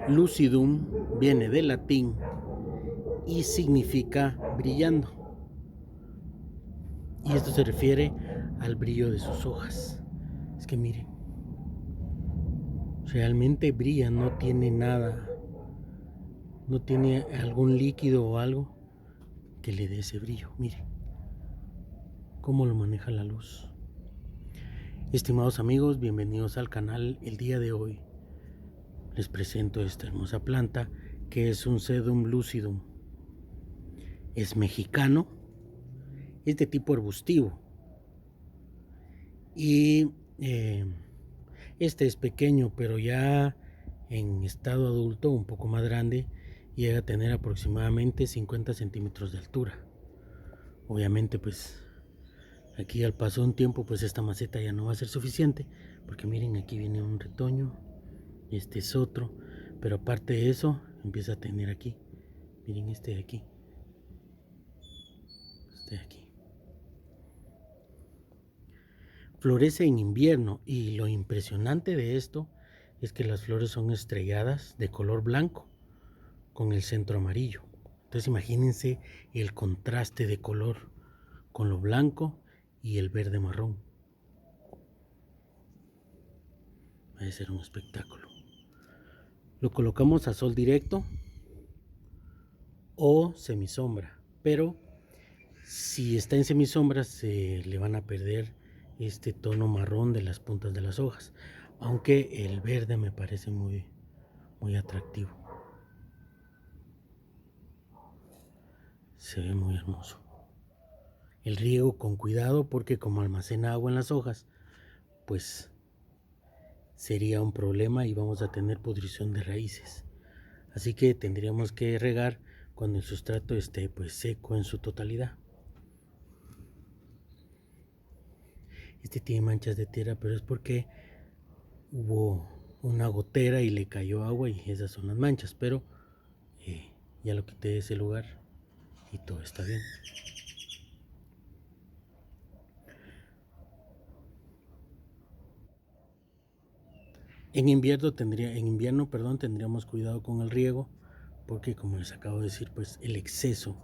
Lucidum viene del latín y significa brillando. Y esto se refiere al brillo de sus hojas. Es que miren, realmente brilla, no tiene nada, no tiene algún líquido o algo que le dé ese brillo. Miren cómo lo maneja la luz. Estimados amigos, bienvenidos al canal. El día de hoy les presento esta hermosa planta que es un Sedum lucidum. Es mexicano, es de tipo arbustivo y este es pequeño, pero ya en estado adulto, un poco más grande, llega a tener aproximadamente 50 centímetros de altura. Obviamente pues aquí al paso de un tiempo pues esta maceta ya no va a ser suficiente, porque miren, aquí viene un retoño, este es otro, pero aparte de eso empieza a tener aquí, miren este de aquí, este de aquí. Florece en invierno y lo impresionante de esto es que las flores son estrelladas de color blanco con el centro amarillo. Entonces imagínense el contraste de color con lo blanco y el verde marrón. Va a ser un espectáculo. Lo colocamos a sol directo o semisombra, pero si está en semisombra se le van a perder este tono marrón de las puntas de las hojas, aunque el verde me parece muy atractivo. Se ve muy hermoso. El riego con cuidado, porque como almacena agua en las hojas, pues sería un problema y vamos a tener pudrición de raíces. Así que tendríamos que regar cuando el sustrato esté pues seco en su totalidad. Este tiene manchas de tierra, pero es porque hubo una gotera y le cayó agua y esas son las manchas, pero ya lo quité de ese lugar y todo está bien. En invierno tendríamos cuidado con el riego, porque como les acabo de decir, pues el exceso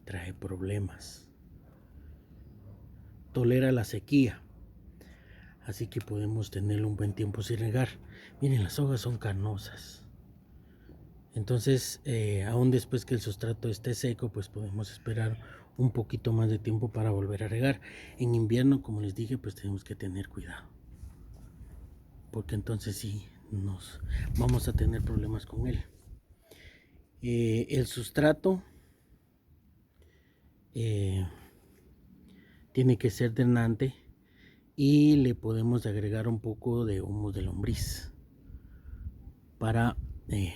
trae problemas. Tolera la sequía, así que podemos tenerlo un buen tiempo sin regar. Miren, las hojas son carnosas. Entonces, aún después que el sustrato esté seco, pues podemos esperar un poquito más de tiempo para volver a regar. En invierno, como les dije, pues tenemos que tener cuidado, porque entonces sí nos vamos a tener problemas con él. El sustrato tiene que ser drenante y le podemos agregar un poco de humus de lombriz para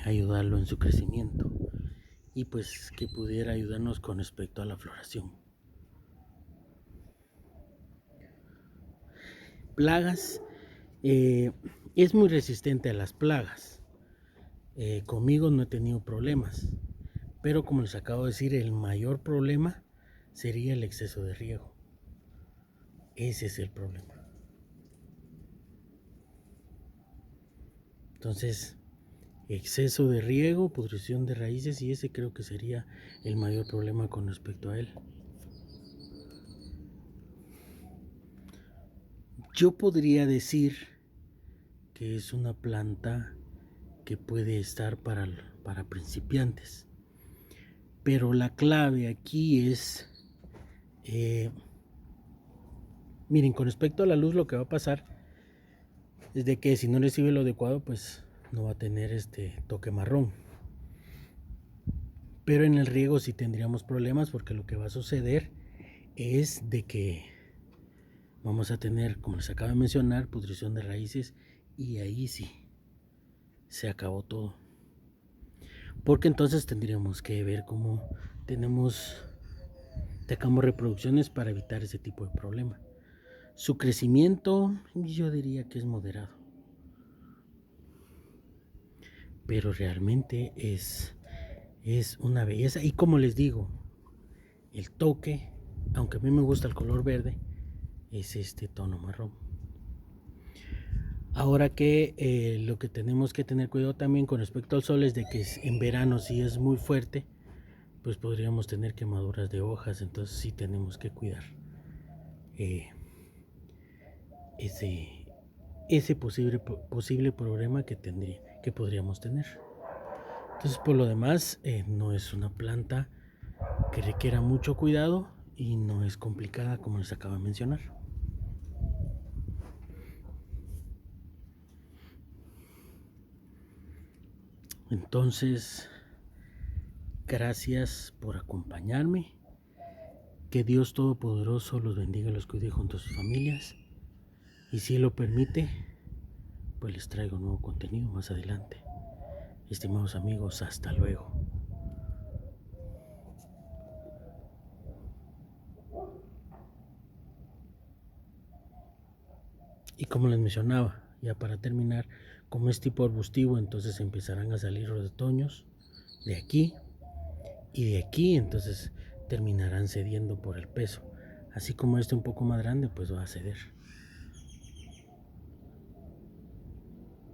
ayudarlo en su crecimiento y pues que pudiera ayudarnos con respecto a la floración. Plagas, es muy resistente a las plagas. Conmigo no he tenido problemas, pero como les acabo de decir, el mayor problema sería el exceso de riego. Ese es el problema. Entonces, exceso de riego, pudrición de raíces, y ese creo que sería el mayor problema con respecto a él. Yo podría decir que es una planta que puede estar para principiantes, pero la clave aquí es, miren, con respecto a la luz, lo que va a pasar es de que si no recibe lo adecuado, pues no va a tener este toque marrón. Pero en el riego sí tendríamos problemas, porque lo que va a suceder es de que vamos a tener, como les acabo de mencionar, pudrición de raíces, y ahí sí se acabó todo. Porque entonces tendríamos que ver cómo sacamos reproducciones para evitar ese tipo de problema. Su crecimiento yo diría que es moderado, pero realmente es una belleza. Y como les digo, el toque, aunque a mí me gusta el color verde, es este tono marrón. Ahora que lo que tenemos que tener cuidado también con respecto al sol es de que en verano si es muy fuerte, pues podríamos tener quemaduras de hojas, entonces sí tenemos que cuidar eh, ese, ese posible problema que podríamos tener. Entonces por lo demás no es una planta que requiera mucho cuidado y no es complicada como les acabo de mencionar. Entonces, gracias por acompañarme. Que Dios Todopoderoso los bendiga y los cuide junto a sus familias. Y si lo permite, pues les traigo nuevo contenido más adelante. Estimados amigos, hasta luego. Y como les mencionaba, ya para terminar, como es tipo arbustivo, entonces empezarán a salir retoños de aquí y de aquí, entonces terminarán cediendo por el peso. Así como este un poco más grande, pues va a ceder.